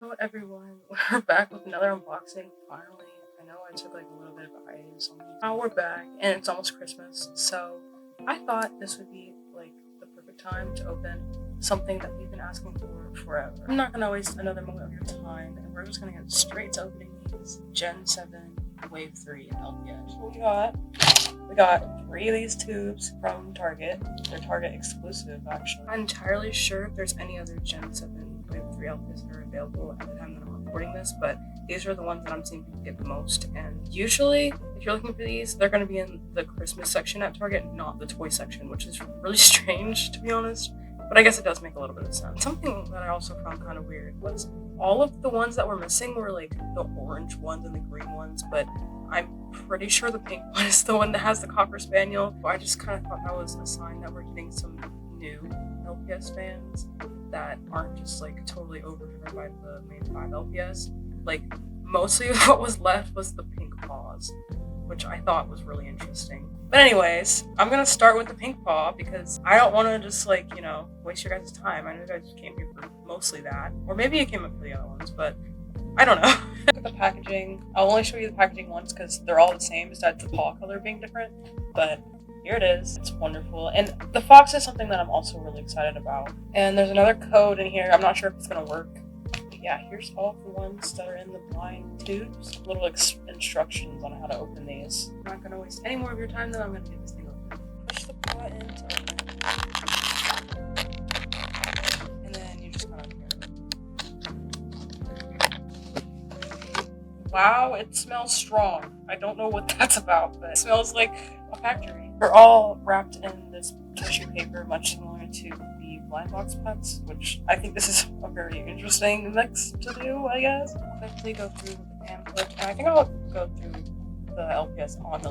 Hello everyone, we're back with another unboxing, finally. I know I took like a little bit of a hiatus on these. Now we're back, and it's almost Christmas, so I thought this would be like the perfect time to open something that we've been asking for forever. I'm not gonna waste another moment of your time, and we're just gonna get straight to opening these Gen 7 Wave 3 LPS. What we got 3 of these tubes from Target. They're Target exclusive, actually. I'm not entirely sure if there's any other Gen 7 Wave 3 LPS that are available at the time that I'm recording this, but these are the ones that I'm seeing people get the most. And usually, if you're looking for these, they're going to be in the Christmas section at Target, not the toy section, which is really strange, to be honest. But I guess it does make a little bit of sense. Something that I also found kind of weird was all of the ones that were missing were like the orange ones and the green ones, but I'm pretty sure the pink one is the one that has the Cocker Spaniel. I just kind of thought that was a sign that we're getting some new LPS fans that aren't just like totally overdriven by the main 5 LPS. Like, mostly what was left was the pink paws, which I thought was really interesting. But anyways, I'm gonna start with the pink paw because I don't want to just like, waste your guys' time. I know you guys came here for mostly that, or maybe you came up for the other ones, but I don't know. Look at the packaging. I'll only show you the packaging once because they're all the same besides the paw color being different, but here it is. It's wonderful. And the fox is something that I'm also really excited about. And there's another code in here. I'm not sure if it's gonna work. But yeah, here's all the ones that are in the blind tubes. Little instructions on how to open these. I'm not gonna waste any more of your time than I'm gonna get this thing open. Push the paw in to open. And then you just kind of wow, it smells strong. I don't know what that's about, but it smells like a factory. They're all wrapped in this tissue paper, much similar to the blind box pets, which I think this is a very interesting mix to do, I guess. I'll quickly go through the pamphlet, and I think I'll go through the LPS on the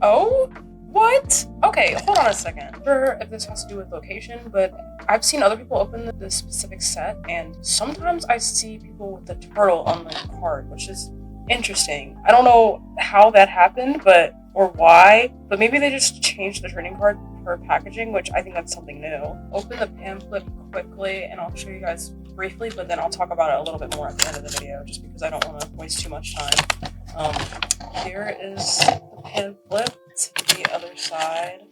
Oh? What? Okay, hold on a second. I'm not sure if this has to do with location, but I've seen other people open this specific set, and sometimes I see people with the turtle on the card, which is interesting. I don't know how that happened, or why, but maybe they just changed the trading card per packaging, which I think that's something new. Open the pamphlet quickly, and I'll show you guys briefly, but then I'll talk about it a little bit more at the end of the video, just because I don't want to waste too much time. Here is the pamphlet. The other side.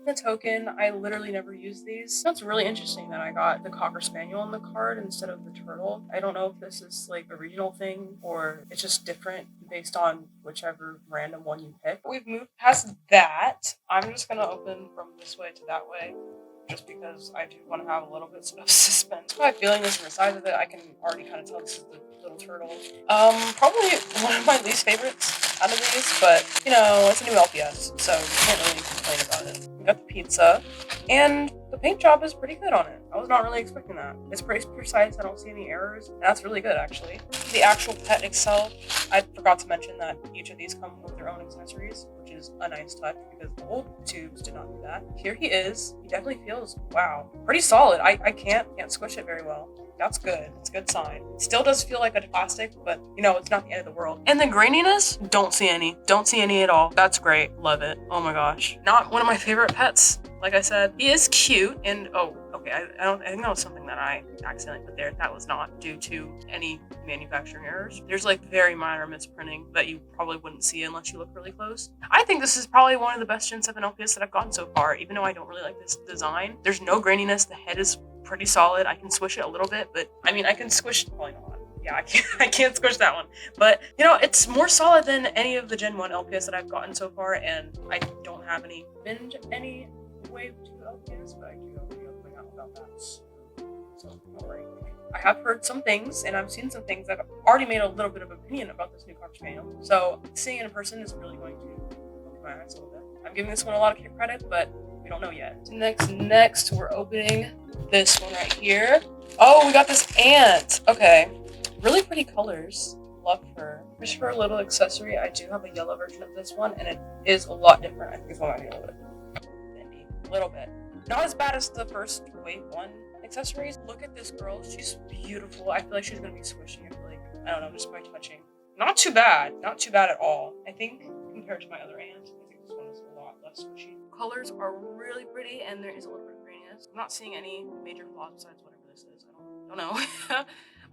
The token, I literally never use these. That's really interesting that I got the Cocker Spaniel on the card instead of the turtle. I don't know if this is like a regional thing or it's just different based on whichever random one you pick. We've moved past that. I'm just gonna open from this way to that way, just because I do want to have a little bit of suspense. My feeling is from the size of it, I can already kind of tell this is the little turtle. Probably one of my least favorites out of these, but it's a new LPS, so you can't really complain about it. We got the pizza, and the paint job is pretty good on it. I was not really expecting that. It's pretty precise, I don't see any errors, and that's really good actually. The actual pet itself, I forgot to mention that each of these come with their own accessories, which is a nice touch because the old tubes did not do that. Here he is. He definitely feels, wow, pretty solid. I can't squish it very well. That's good. It's a good sign. Still does feel like a plastic, but it's not the end of the world. And the graininess, don't see any. Don't see any at all. That's great. Love it. Oh my gosh. Not one of my favorite pets. Like I said, he is cute, and okay, I think that was something that I accidentally put there. That was not due to any manufacturing errors. There's like very minor misprinting that you probably wouldn't see unless you look really close. I think this is probably one of the best Gen 7 LPS that I've gotten so far, even though I don't really like this design. There's no graininess. The head is pretty solid. I can squish it a little bit, but I mean, I can squish, probably not. Yeah, I can't squish that one. But, it's more solid than any of the Gen 1 LPS that I've gotten so far, and I don't have any Wave 2 LPS, but I do have a video coming out about that. So don't worry. I have heard some things, and I've seen some things that have already made a little bit of opinion about this new Cocker Spaniel. So seeing it in person is really going to open my eyes a little bit. I'm giving this one a lot of credit, but we don't know yet. Next, we're opening this one right here. Oh, we got this ant. Okay, really pretty colors. Love her. Just for a little accessory, I do have a yellow version of this one, and it is a lot different. I think this one might be a little bit bendy. A little bit. Not as bad as the first Wave 1 accessories. Look at this girl. She's beautiful. I feel like she's gonna be squishy. I don't know, just by touching. Not too bad. Not too bad at all. I think compared to my other ant, I think this one is a lot less squishy. Colors are really pretty, and there is a little bit of graininess. I'm not seeing any major flaws besides whatever this is. Don't know.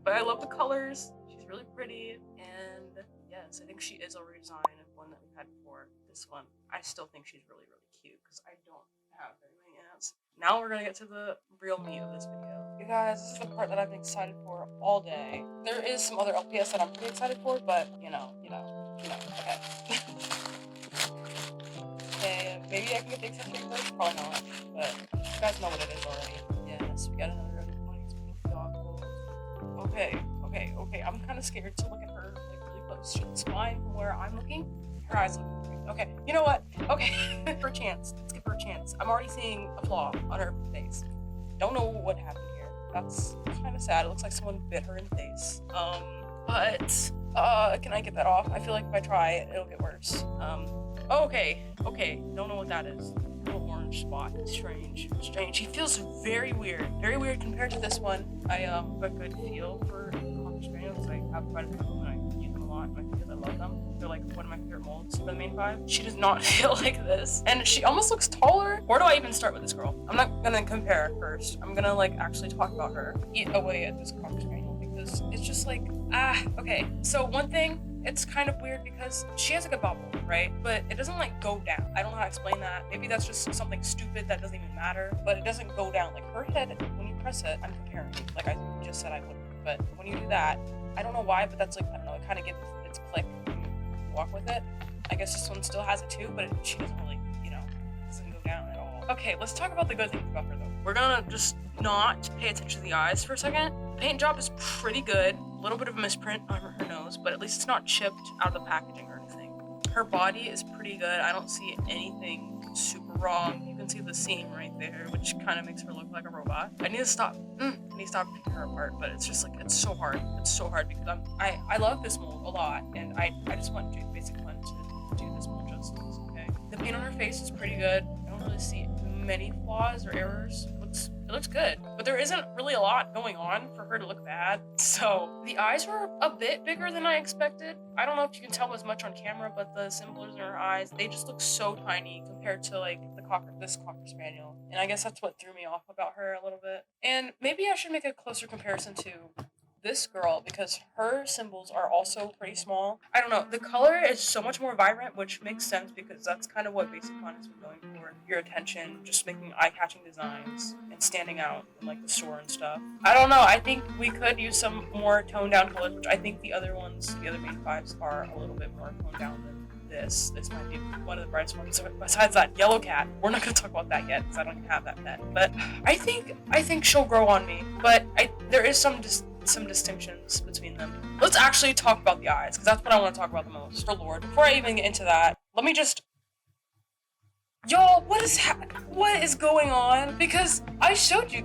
But I love the colors. She's really pretty. And yes, I think she is a redesign of one that we had before. This one. I still think she's really, really cute because I don't have very many ads. Now we're gonna get to the real meat of this video. You guys, this is the part that I've been excited for all day. There is some other LPS that I'm pretty excited for, but you know, okay. Okay, maybe I can get the accessory first, probably not, but you guys know what it is already. Yes, we got another dog. Okay, I'm kind of scared to look at her like really close. She looks fine from where I'm looking. Her eyes look great. Okay, you know what? Okay, for a chance. Let's give her a chance. I'm already seeing a flaw on her face. Don't know what happened here. That's kind of sad. It looks like someone bit her in the face. But can I get that off? I feel like if I try it, it'll get worse. Okay. Don't know what that is. Little orange spot. Strange. He feels very weird compared to this one. I have a good feel for Cocker Spaniel because I have quite a few of them and I use them a lot. My kids, I love them. They're like one of my favorite molds for the main 5. She does not feel like this, and she almost looks taller. Where do I even start with this girl? I'm not gonna compare first. I'm gonna like actually talk about her. Eat away at this Cocker Spaniel because it's just like okay. So one thing. It's kind of weird because she has a good bobble, right? But it doesn't like go down. I don't know how to explain that. Maybe that's just something stupid that doesn't even matter, but it doesn't go down. Like her head, when you press it, I'm comparing, like I just said I wouldn't, but when you do that, I don't know why, but that's like, I don't know, it kind of gives its click when you walk with it. I guess this one still has it too, but she doesn't really, doesn't go down at all. Okay, let's talk about the good things about her though. We're gonna just not pay attention to the eyes for a second. The paint job is pretty good. A little bit of a misprint on her nose, but at least it's not chipped out of the packaging or anything. Her body is pretty good. I don't see anything super wrong. You can see the seam right there, which kind of makes her look like a robot. I need to stop picking her apart, but it's just like, it's so hard. It's so hard because I love this mold a lot, and I just want basically want to do this mold justice, okay? The paint on her face is pretty good. I don't really see many flaws or errors. It looks good, but there isn't really a lot going on for her to look bad. So the eyes were a bit bigger than I expected. I don't know if you can tell as much on camera, but the symbols in her eyes, they just look so tiny compared to like this Cocker Spaniel. And I guess that's what threw me off about her a little bit. And maybe I should make a closer comparison to this girl because her symbols are also pretty small. I don't know, the color is so much more vibrant, which makes sense because that's kind of what Basic Con has been going for. Your attention, just making eye-catching designs and standing out in like the store and stuff. I don't know, I think we could use some more toned down colors, which I think the other main 5s are a little bit more toned down than this. This might be one of the brightest ones. So besides that, Yellow Cat. We're not gonna talk about that yet because I don't even have that pen. But I think she'll grow on me. But there is some distinctions between them. Let's actually talk about the eyes, because that's what I want to talk about the most. For Lord, before I even get into that, let me just... Y'all, what is going on? Because I showed you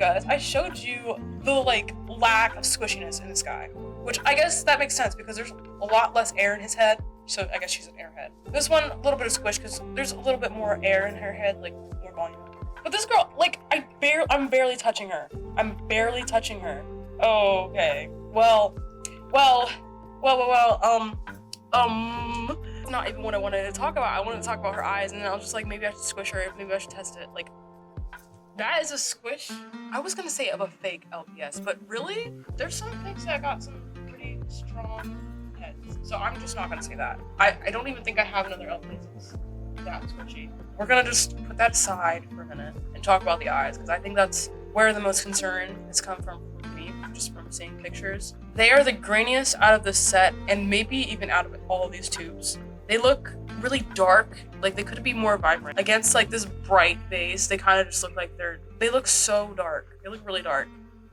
the, like, lack of squishiness in this guy. Which I guess that makes sense, because there's a lot less air in his head, so I guess she's an airhead. This one, a little bit of squish, because there's a little bit more air in her head, like, more volume. But this girl, like, I'm barely touching her. Oh, okay. Well, not even what I wanted to talk about. I wanted to talk about her eyes, and then I was just like, maybe I should squish her, maybe I should test it. Like, that is a squish. I was gonna say of a fake LPS, but really, there's some things that got some pretty strong heads. So I'm just not gonna say that. I don't even think I have another LPS that's that squishy. We're gonna just put that aside for a minute and talk about the eyes, because I think that's where the most concern has come from me, just from seeing pictures. They are the grainiest out of the set, and maybe even out of all of these tubes. They look really dark, like they could be more vibrant. Against like this bright base, they kind of just look like they look so dark. They look really dark.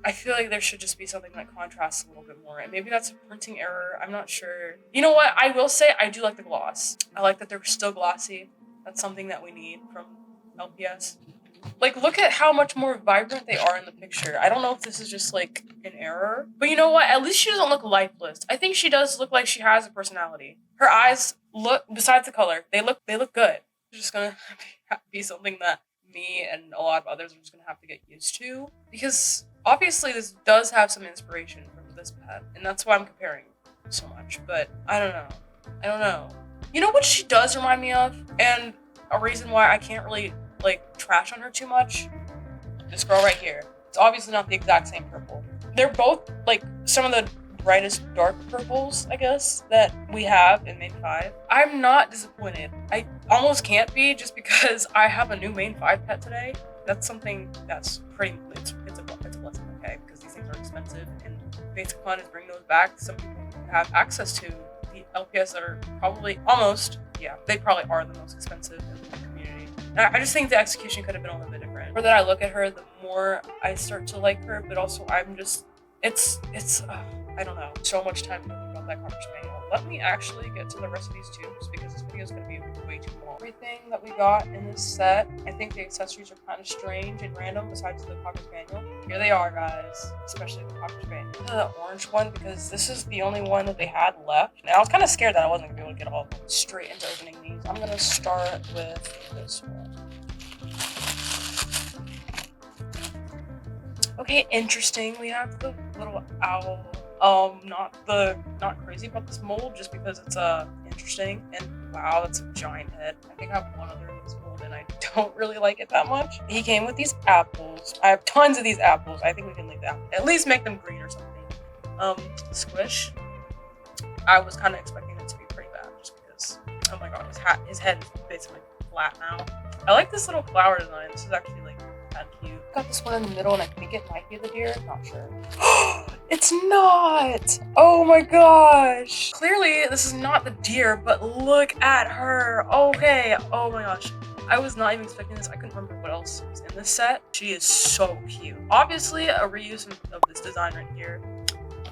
I feel like there should just be something that contrasts a little bit more, and maybe that's a printing error, I'm not sure. You know what, I will say I do like the gloss. I like that they're still glossy. That's something that we need from LPS. Like, look at how much more vibrant they are in the picture. I don't know if this is just, like, an error. But you know what? At least she doesn't look lifeless. I think she does look like she has a personality. Her eyes look, besides the color, they look good. It's just gonna be something that me and a lot of others are just gonna have to get used to. Because, obviously, this does have some inspiration from this pet. And that's why I'm comparing so much. But, I don't know. You know what she does remind me of? And a reason why I can't really like trash on her too much. This girl right here. It's obviously not the exact same purple, They're both like some of the brightest dark purples, I guess, that we have in main 5. I'm not disappointed. I almost can't be, just because I have a new main 5 pet today. That's something that's pretty, it's a blessing, okay? Because these things are expensive, and basic fun is bringing those back. Some people have access to the LPS that are probably they probably are the most expensive in the community. And I just think the execution could have been a little bit different. The more that I look at her, the more I start to like her, but also I'm just, I don't know, so much time thinking about that Cocker Spaniel. Let me actually get to the rest of these tubes, because this video is going to be way too long. Everything that we got in this set, I think the accessories are kind of strange and random besides the Cocker Spaniel. Here they are, guys, especially the Cocker Spaniel. The orange one, because this is the only one that they had left. And I was kind of scared that I wasn't going to be able to get all of them straight into opening these. I'm going to start with this one. Okay, interesting. We have the little owl. Not crazy about this mold, just because it's interesting. And wow, that's a giant head. I think I have one other in this mold, and I don't really like it that much. He came with these apples. I have tons of these apples. I think we can leave the apple, at least make them green or something. Squish. I was kind of expecting it to be pretty bad, just because, oh my god, his head is basically flat now. I like this little flower design. This is actually like kind of cute. Got this one in the middle, and I think it might be the deer. Not sure. It's not! Oh my gosh! Clearly, this is not the deer, but look at her. Okay. Oh my gosh. I was not even expecting this. I couldn't remember what else was in this set. She is so cute. Obviously, a reuse of this design right here.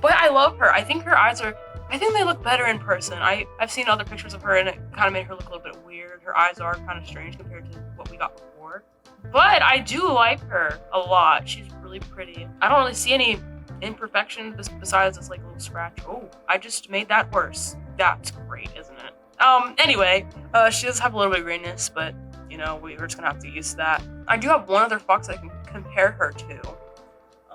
But I love her. I think her eyes are... I think they look better in person. I've seen other pictures of her, and it kind of made her look a little bit weird. Her eyes are kind of strange compared to what we got before. But I do like her a lot. She's really pretty. I don't really see any imperfection besides this like little scratch. Oh, I just made that worse. That's great, isn't it? Anyway, she does have a little bit of greenness, but you know, we're just gonna have to use that. I do have one other fox I can compare her to.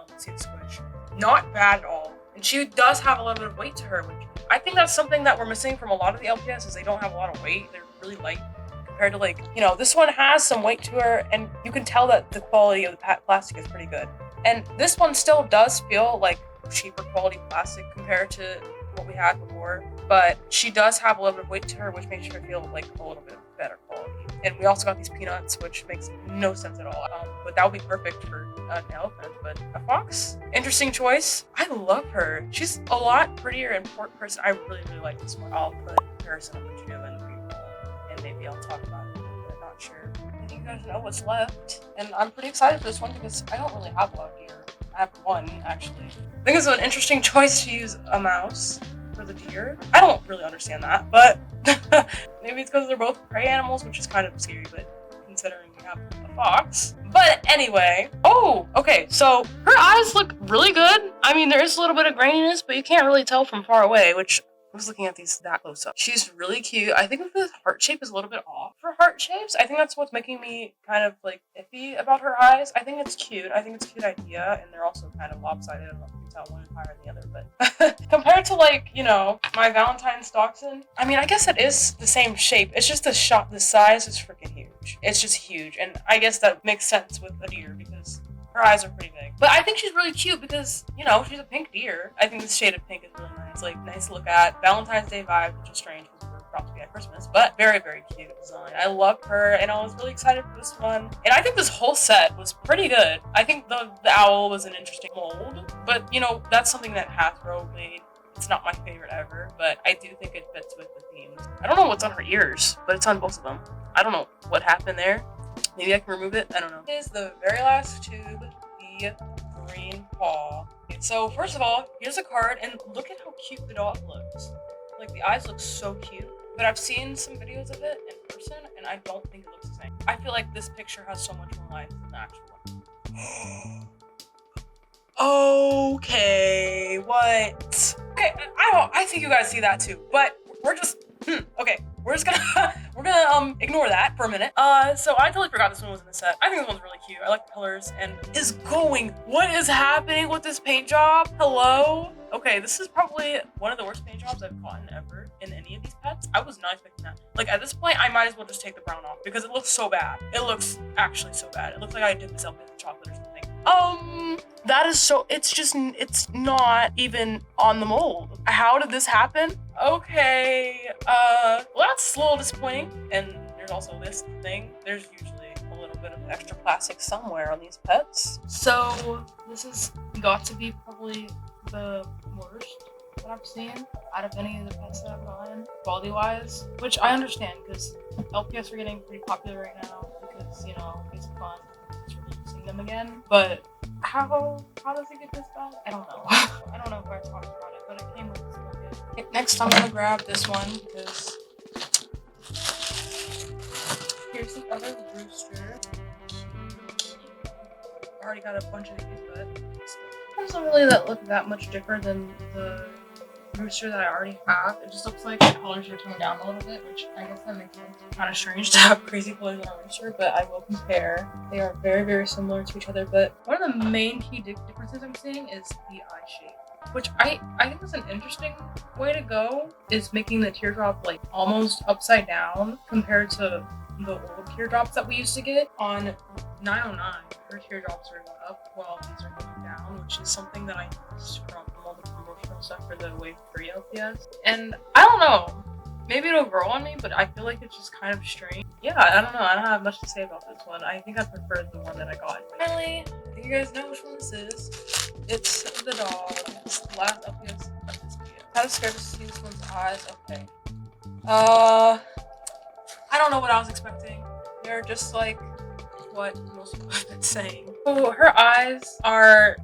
Let's see the squish. Not bad at all. And she does have a little bit of weight to her, which I think that's something that we're missing from a lot of the LPS, is they don't have a lot of weight. They're really light compared to, like, you know, this one has some weight to her, and you can tell that the quality of the plastic is pretty good. And this one still does feel like cheaper quality plastic compared to what we had before, but she does have a little bit of weight to her, which makes her feel like a little bit better quality. And we also got these peanuts, which makes no sense at all. But that would be perfect for an elephant. But a fox, interesting choice. I love her. She's a lot prettier in person. I really, really like this one. I'll put comparison of the two in the pre-roll, and maybe I'll talk about it a little bit. I'm not sure. I think you guys know what's left, and I'm pretty excited for this one because I don't really have a lot of deer. I have one, actually. I think it's an interesting choice to use a mouse for the deer. I don't really understand that, but maybe it's because they're both prey animals, which is kind of scary, but considering we have a fox. But anyway, oh, okay, so her eyes look really good. I mean, there is a little bit of graininess, but you can't really tell from far away, which I was looking at these that close up. She's really cute. I think the heart shape is a little bit off for heart shapes. I think that's what's making me kind of like iffy about her eyes. I think it's cute. I think it's a cute idea, and they're also kind of lopsided. I don't know if you can tell one is higher than the other, but compared to, like, you know, my Valentine's dachshund, I mean, I guess it is the same shape. It's just the size is freaking huge. It's just huge, and I guess that makes sense with a deer because her eyes are pretty big. But I think she's really cute because, you know, she's a pink deer. I think this shade of pink is really nice. Like, nice to look at. Valentine's Day vibe, which is strange because we're about to be at Christmas. But very, very cute design. I love her, and I was really excited for this one. And I think this whole set was pretty good. I think the owl was an interesting mold. But, you know, that's something that Hasbro made. It's not my favorite ever, but I do think it fits with the themes. I don't know what's on her ears, but it's on both of them. I don't know what happened there. Maybe I can remove it. I don't know. Here's the very last tube, the green paw. Okay, so first of all, here's a card, and look at how cute the dog looks. Like, the eyes look so cute. But I've seen some videos of it in person, and I don't think it looks the same. I feel like this picture has so much more life than the actual one. Okay, what? Okay, I think you guys see that too, but we're just, okay. We're gonna ignore that for a minute. So I totally forgot this one was in the set. I think this one's really cute. I like the colors and what is happening with this paint job? Hello? Okay, this is probably one of the worst paint jobs I've gotten ever in any of these pets. I was not expecting that. Like, at this point, I might as well just take the brown off because it looks so bad. It looks actually so bad. It looks like I dipped myself in chocolate or something. That is so, it's not even on the mold. How did this happen? Okay, well, that's a little disappointing. And there's also this thing. There's usually a little bit of extra plastic somewhere on these pets. So this has got to be probably the worst that I've seen out of any of the pets that I've gotten, quality-wise. Which I understand, because LPS are getting pretty popular right now because, you know, it's fun. It's releasing them again. But how does it get this bad? I don't know. I don't know if I talked about it, but it came with this bucket. Okay, next I'm gonna grab this one because here's the other rooster. I already got a bunch of these, but it doesn't really look that much different than the rooster that I already have. It just looks like the colors are toned down a little bit, which I guess that makes sense. Kind of strange to have crazy colors on a rooster, but I will compare. They are very, very similar to each other, but one of the main key differences I'm seeing is the eye shape, which I think is an interesting way to go, is making the teardrop like almost upside down compared to the old teardrops that we used to get. On 909, her teardrops are going up while these are going down, which is something that I noticed from all the promotional stuff for the Wave 3 LPS. And I don't know, maybe it'll grow on me, but I feel like it's just kind of strange. Yeah, I don't know, I don't have much to say about this one. I think I prefer the one that I got. Finally, I think you guys know which one this is. It's the dog. It's the last LPS of this video. Kind of scared to see this one's eyes. Okay. I don't know what I was expecting. They're just like what most people have been saying. So her eyes are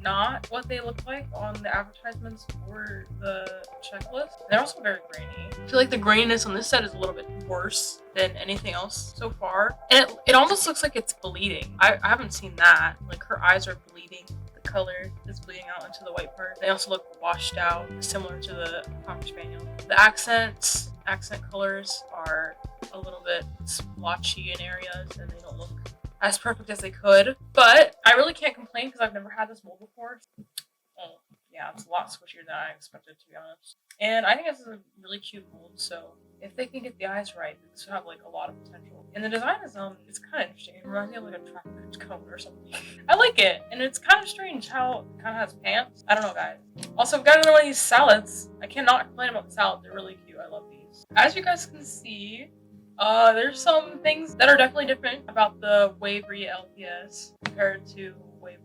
not what they look like on the advertisements for the checklist. They're also very grainy. I feel like the graininess on this set is a little bit worse than anything else so far. And it almost looks like it's bleeding. I haven't seen that. Like her eyes are bleeding. The color is bleeding out into the white part. They also look washed out, similar to the Cocker Spaniel. The accent colors are a little bit splotchy in areas and they don't look as perfect as they could, but I really can't complain because I've never had this mold before. Oh, yeah, it's a lot squishier than I expected, to be honest. And I think this is a really cute mold, so if they can get the eyes right, this will have like a lot of potential. And the design is it's kind of interesting. It reminds me of like a traffic cone or something. I like it, and it's kind of strange how it kind of has pants. I don't know, guys. Also, I've got another one of these salads. I cannot complain about the salad. They're really cute. I love these. As you guys can see, there's some things that are definitely different about the Wave 3 LPS compared to Wave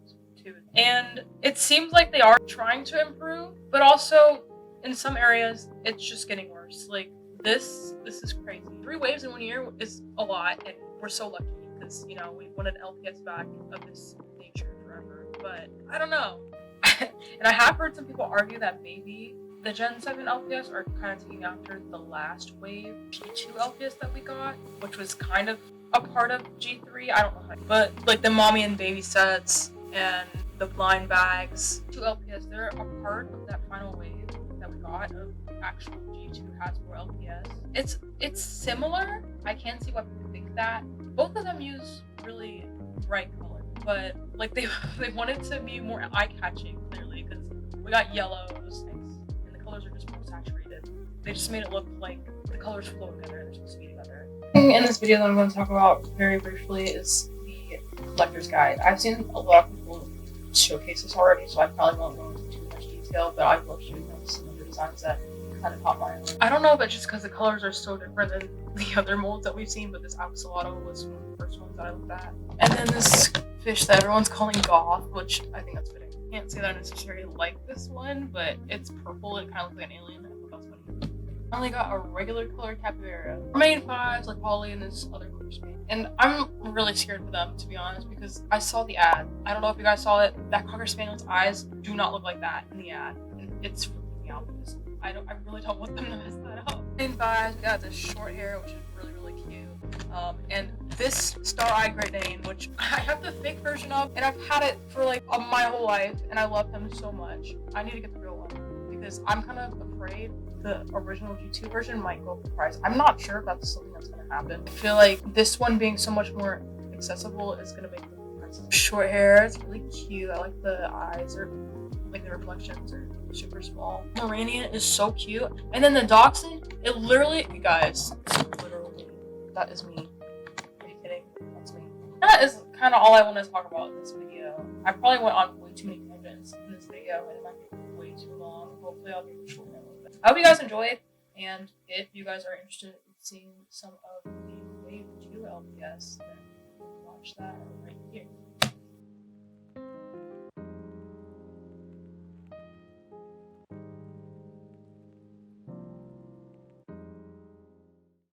2. And it seems like they are trying to improve, but also in some areas, it's just getting worse. Like this is crazy. 3 waves in 1 year is a lot, and we're so lucky because, you know, we wanted LPS back of this nature forever. But I don't know. And I have heard some people argue that maybe the Gen 7 LPS are kind of taking after the last wave G2 LPS that we got, which was kind of a part of G3. I don't know how, but like the mommy and baby sets and the blind bags, 2 LPS, they're a part of that final wave that we got of actual G2 Hasbro LPS. It's similar. I can see why people think that. Both of them use really bright colors, but like they wanted to be more eye-catching, clearly, because we got yellows and the colors are just more saturated. They just made it look like the colors flow together and they're supposed to be together. The thing in this video that I'm going to talk about very briefly is the collector's guide. I've seen a lot of people showcase this already, so I probably won't go into too much detail, but I will show you some of the designs that kind of caught my eye. I don't know if it's just because the colors are so different than the other molds that we've seen, but this axolotl was one of the first ones that I looked at. And then this fish that everyone's calling goth, which I think that's fitting. I can't say that I necessarily like this one, but it's purple. It kind of looks like an alien. I thought that was funny. I only got a regular color capybara. Main 5s like Polly and this other color space. And I'm really scared for them, to be honest, because I saw the ad. I don't know if you guys saw it. That Cocker Spaniel's eyes do not look like that in the ad. And it's freaking me out because I really don't want them to mess that up. Main 5s, we got this short hair, which is really, really cute. And this Star-Eye Great Dane, which I have the fake version of, and I've had it for like my whole life, and I love him so much. I need to get the real one because I'm kind of afraid the original G2 version might go up in price. I'm not sure if that's something that's going to happen. I feel like this one being so much more accessible is going to make the price. Short hair, it's really cute. I like the eyes, or like the reflections are super small. Moranian is so cute. And then the Dachshund, it literally, you guys, literally, that is me. Are you kidding? That's me. That is kind of all I want to talk about in this video. I probably went on way too many tangents in this video, and it might be way too long. Hopefully I'll be able to shorten it a little bit. I hope you guys enjoyed, and if you guys are interested in seeing some of the Wave 2 LPS, then watch that right here.